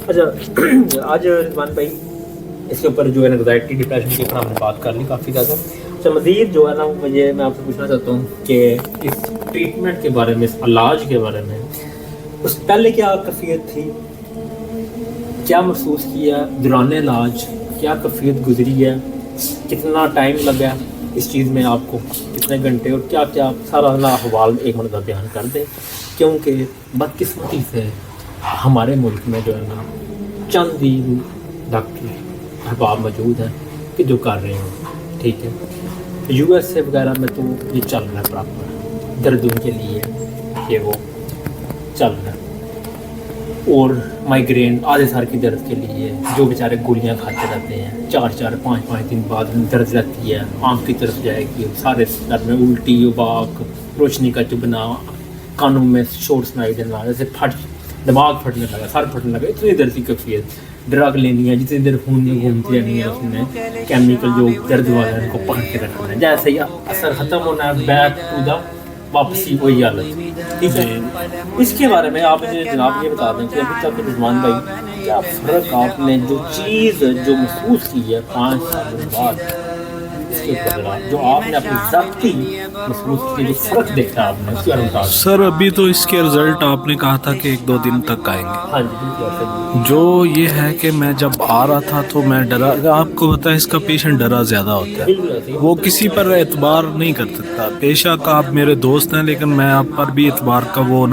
اچھا آج رضوان بھائی اس کے اوپر جو ہے انگزائٹی ڈپریشن کے اوپر ہم نے بات کر لی کافی زیادہ. اچھا مزید جو ہے نا مجھے میں آپ سے پوچھنا چاہتا ہوں کہ اس ٹریٹمنٹ کے بارے میں، اس علاج کے بارے میں، اس پہلے کیا کیفیت تھی، کیا محسوس کیا دوران علاج، کیا کیفیت گزری ہے، کتنا ٹائم لگا اس چیز میں آپ کو، کتنے گھنٹے، اور کیا کیا سارا نا احوال ایک مرتبہ بیان کر دیں. کیونکہ بدقسمتی سے ہمارے ملک میں جو ہے نا چند ہی ڈاکٹر احباب موجود ہیں کہ جو کر رہے ہیں. ٹھیک ہے، یو ایس اے وغیرہ میں تو یہ چل رہا ہے پراپر، دردوں کے لیے یہ وہ چل رہا ہے. اور مائگرین آدھے سر کی درد کے لیے جو بیچارے گولیاں کھاتے رہتے ہیں، 4-4 5-5 دن بعد درد رہتی ہے، آنکھ کی طرف جائے گی، سارے سر میں الٹی، اباک، روشنی کا چبھنا، کانوں میں شور سنائی دینا، جیسے دماغ پھٹنے لگا، سر پھٹنے لگا، اتنی درد کی کیفیت. ڈرگ لینی ہے، جتنی دیر خون میں گھومتی رہنی ہے، اس میں کیمیکل جو درد والا ہے ان کو پکڑ کے رکھنا ہے، جیسے ہی اثر ختم ہونا ہے بیک ٹو دا واپسی وہی حالت. ٹھیک ہے، اس کے بارے میں آپ مجھے جناب یہ بتا دیں کہ ابھی تک رضوان بھائی کیا فرق آپ نے جو چیز جو محسوس کی ہے 5 سال بعد، اس کے اوپر جو آپ نے اپنی ذاتی محسوس کی، جو فرق دیکھا آپ نے اس کے بارے میں بتا دیں. سر ابھی تو اس کے رزلٹ آپ نے کہا تھا کہ 1-2 دن تک آئیں گے. ہاں جی بالکل ایسا ہی. جو یہ ہے کہ میں جب آ رہا تھا تو میں ڈرا، آپ کو پتا ہے اس کا پیشنٹ ڈرا زیادہ ہوتا بالکل ہے، ایسا ہی. وہ کسی پر اعتبار نہیں کر سکتا. پیشہ کا آپ میرے دوست ہیں لیکن میں آپ پر بھی اعتبار کا وہ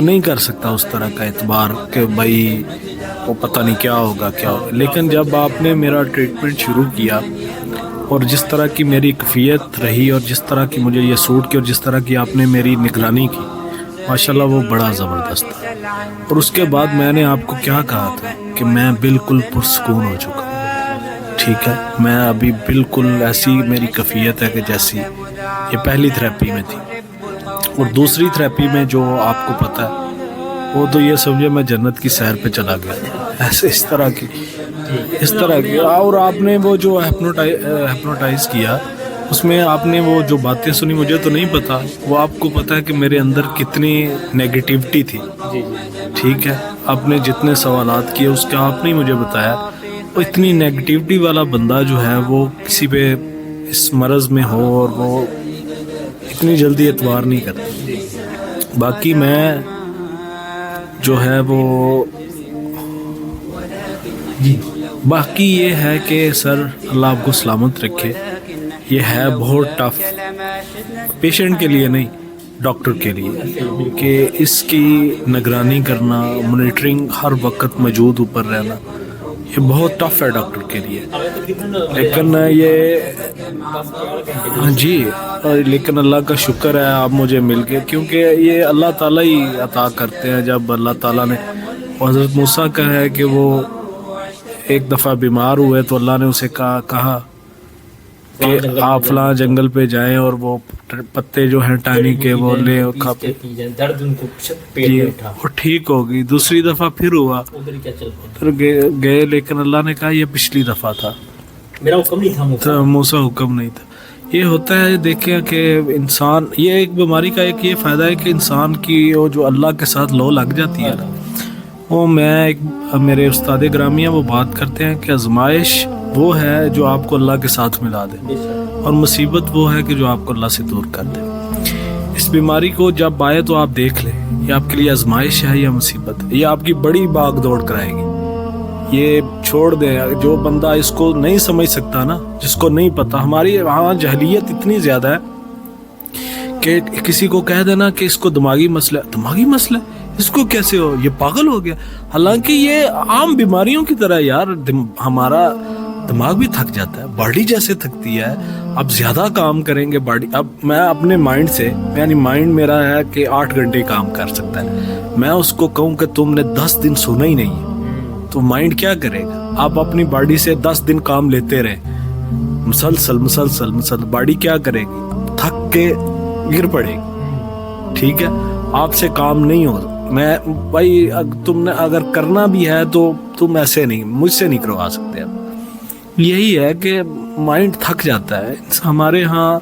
نہیں کر سکتا اس طرح کا اعتبار کہ بھائی وہ پتہ نہیں کیا ہوگا. لیکن جب آپ نے میرا ٹریٹمنٹ شروع کیا اور جس طرح کی میری کیفیت رہی اور جس طرح کی مجھے یہ سوٹ کی اور جس طرح کی آپ نے میری نگرانی کی، ماشاءاللہ وہ بڑا زبردست تھا. اور اس کے بعد میں نے آپ کو کیا کہا تھا کہ میں بالکل پرسکون ہو چکا ہوں. ٹھیک ہے، میں ابھی بالکل ایسی میری کیفیت ہے کہ جیسی یہ پہلی تھراپی میں تھی. اور دوسری تھراپی میں جو آپ کو پتہ ہے وہ تو یہ سمجھے میں جنت کی سیر پہ چلا گیا ایسے اس طرح کی. اور آپ نے وہ جو ہپنوٹائز کیا اس میں آپ نے وہ جو باتیں سنی، مجھے تو نہیں پتا، وہ آپ کو پتا ہے کہ میرے اندر کتنی نیگیٹیوٹی تھی. ٹھیک ہے، آپ نے جتنے سوالات کیے اس کا آپ نے مجھے بتایا. وہ اتنی نیگیٹیوٹی والا بندہ جو ہے وہ کسی پہ اس مرض میں ہو اور وہ اتنی جلدی اعتبار نہیں کرتا. باقی میں جو ہے وہ باقی یہ ہے کہ سر اللہ آپ کو سلامت رکھے. یہ ہے بہت ٹف پیشنٹ کے لیے نہیں، ڈاکٹر کے لیے، کہ اس کی نگرانی کرنا، مانیٹرنگ ہر وقت موجود اوپر رہنا، یہ بہت ٹف ہے ڈاکٹر کے لیے. لیکن لیکن اللہ کا شکر ہے آپ مجھے مل گئے، کیونکہ یہ اللہ تعالیٰ ہی عطا کرتے ہیں. جب اللہ تعالیٰ نے، حضرت موسیٰ کا ہے کہ وہ ایک دفعہ بیمار ہوئے تو اللہ نے اسے کہا کہ آپ فلاں جنگل پہ جائیں اور وہ پتے جو ہیں ٹانی کے وہ لے اور کھا درد ان کو پیٹ میں اٹھا، وہ ٹھیک ہوگی. دوسری دفعہ پھر ہوا، پھر گئے، لیکن اللہ نے کہا یہ پچھلی دفعہ تھا، میرا حکم نہیں تھا، موسیٰ حکم نہیں تھا. یہ ہوتا ہے، دیکھیں کہ انسان، یہ ایک بیماری کا ایک یہ فائدہ ہے کہ انسان کی وہ جو اللہ کے ساتھ لو لگ جاتی ہے نا، وہ میرے استاد گرامی ہیں وہ بات کرتے ہیں کہ آزمائش وہ ہے جو آپ کو اللہ کے ساتھ ملا دے، اور مصیبت وہ ہے کہ جو آپ کو اللہ سے دور کر دے. اس بیماری کو جب آئے تو آپ دیکھ لیں یہ آپ کے لیے آزمائش ہے یا مصیبت ہے. یہ آپ کی بڑی باغ دوڑ کرائے گی. یہ چھوڑ دیں، جو بندہ اس کو نہیں سمجھ سکتا نا، جس کو نہیں پتا، ہماری یہاں جہلیت اتنی زیادہ ہے کہ کسی کو کہہ دینا کہ اس کو دماغی مسئلہ اس کو کیسے ہو، یہ پاگل ہو گیا. حالانکہ یہ عام بیماریوں کی طرح یار، ہمارا دماغ بھی تھک جاتا ہے، باڈی جیسے تھکتی ہے. اب زیادہ کام کریں گے باڈی، اب میں اپنے مائنڈ سے، یعنی مائنڈ میرا ہے کہ 8 گھنٹے کام کر سکتا ہے، میں اس کو کہوں کہ تم نے 10 دن سونا ہی نہیں ہے تو مائنڈ کیا کرے گا؟ آپ اپنی باڈی سے 10 دن کام لیتے رہے مسلسل، باڈی کیا کرے گی؟ تھک کے گر پڑے گی. ٹھیک ہے، آپ سے کام نہیں ہوگا. میں بھائی تم نے اگر کرنا بھی ہے تو تم ایسے نہیں، مجھ سے نہیں کروا سکتے. اب یہی ہے کہ مائنڈ تھک جاتا ہے. ہمارے ہاں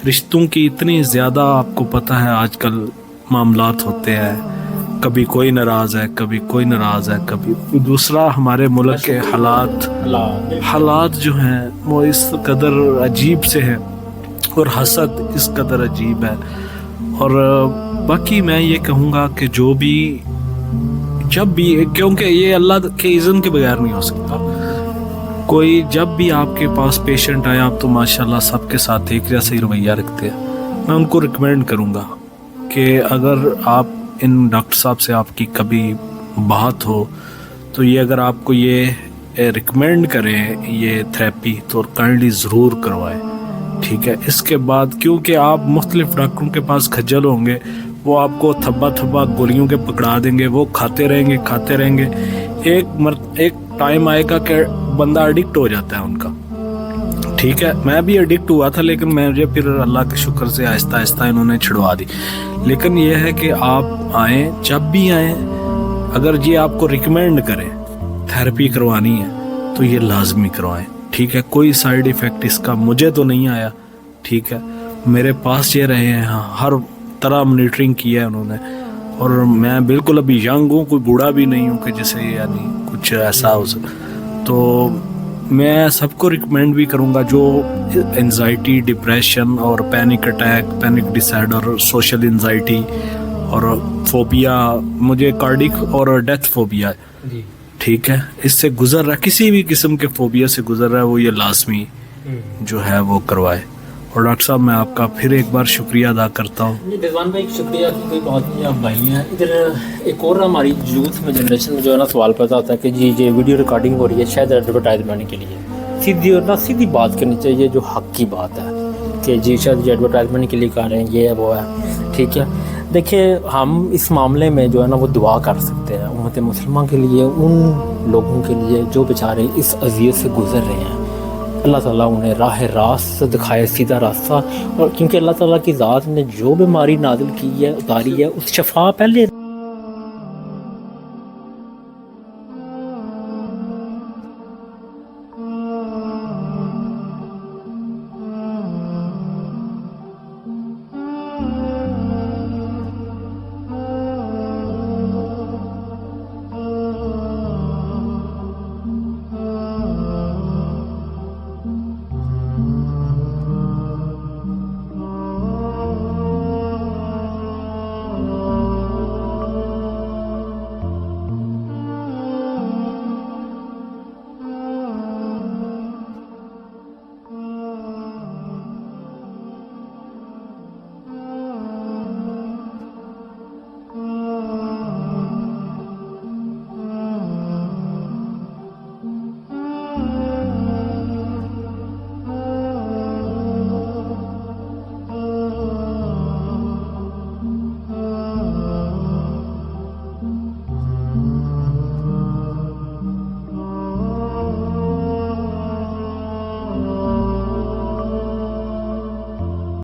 رشتوں کی اتنی زیادہ، آپ کو پتہ ہے آج کل معاملات ہوتے ہیں کبھی کوئی ناراض ہے، کبھی کوئی ناراض ہے، کبھی دوسرا ہمارے ملک کے حالات جو ہیں وہ اس قدر عجیب سے ہیں، اور حسد اس قدر عجیب ہے. اور باقی میں یہ کہوں گا کہ جو بھی جب بھی، کیونکہ یہ اللہ کے اذن کے بغیر نہیں ہو سکتا، کوئی جب بھی آپ کے پاس پیشنٹ آئے، آپ تو ماشاءاللہ سب کے ساتھ ایک جیسا ہی رویہ رکھتے ہیں، میں ان کو ریکمینڈ کروں گا کہ اگر آپ ان ڈاکٹر صاحب سے آپ کی کبھی بات ہو تو یہ اگر آپ کو یہ ریکمینڈ کریں یہ تھراپی تو کائنڈلی ضرور کروائیں، ٹھیک ہے. اس کے بعد کیونکہ آپ مختلف ڈاکٹروں کے پاس کھجل ہوں گے، وہ آپ کو تھبا گولیوں کے پکڑا دیں گے، وہ کھاتے رہیں گے. ایک ٹائم آئے گا کہ بندہ ایڈکٹ ہو جاتا ہے ان کا، ٹھیک ہے. میں بھی ایڈکٹ ہوا تھا، لیکن مجھے پھر اللہ کے شکر سے آہستہ آہستہ انہوں نے چھڑوا دی. لیکن یہ ہے کہ آپ آئیں، جب بھی آئیں، اگر یہ آپ کو ریکمینڈ کریں تھراپی کروانی ہے تو یہ لازمی کروائیں، ٹھیک ہے. کوئی سائیڈ ایفیکٹ اس کا مجھے تو نہیں آیا، ٹھیک ہے. میرے پاس یہ رہے ہیں، ہر طرح مانیٹرنگ کیا ہے انہوں نے، اور میں بالکل ابھی ینگ ہوں، کوئی بوڑھا بھی نہیں ہوں کہ جسے یعنی کچھ ایسا ہو سکے. تو میں سب کو ریکمینڈ بھی کروں گا جو انزائٹی، ڈپریشن اور پینک اٹیک، پینک ڈس آرڈر، سوشل انزائٹی اور فوبیا، مجھے کارڈک اور ڈیتھ فوبیا ہے، ٹھیک ہے. اس سے گزر رہا ہے، کسی بھی قسم کے فوبیا سے گزر رہا ہے، وہ یہ لازمی جو ہے وہ کروائے. اور ڈاکٹر صاحب میں آپ کا پھر ایک بار شکریہ ادا کرتا ہوں. رضوان بھائی شکریہ کی کوئی بات نہیں، آپ بھائی ہیں. ادھر ایک اور ہماری یوتھ میں جنریشن میں جو ہے نا سوال پیدا ہوتا ہے کہ جی یہ ویڈیو ریکارڈنگ ہو رہی ہے شاید ایڈورٹائزمنٹ کے لیے. سیدھی اور سیدھی بات کرنی چاہیے جو حق کی بات ہے کہ جی شاید یہ ایڈورٹائزمنٹ کے لیے کر رہے ہیں، یہ ہے وہ ہے، ٹھیک ہے. دیکھیں ہم اس معاملے میں جو ہے نا وہ دعا کر سکتے ہیں امت مسلمہ کے لیے، ان لوگوں کے لیے جو بیچارے اس اذیت سے گزر رہے ہیں. اللہ تعالیٰ انہیں راہ راست دکھائے، سیدھا راستہ. اور کیونکہ اللہ تعالیٰ کی ذات نے جو بیماری نازل کی ہے، اتاری ہے، اس شفا پہلے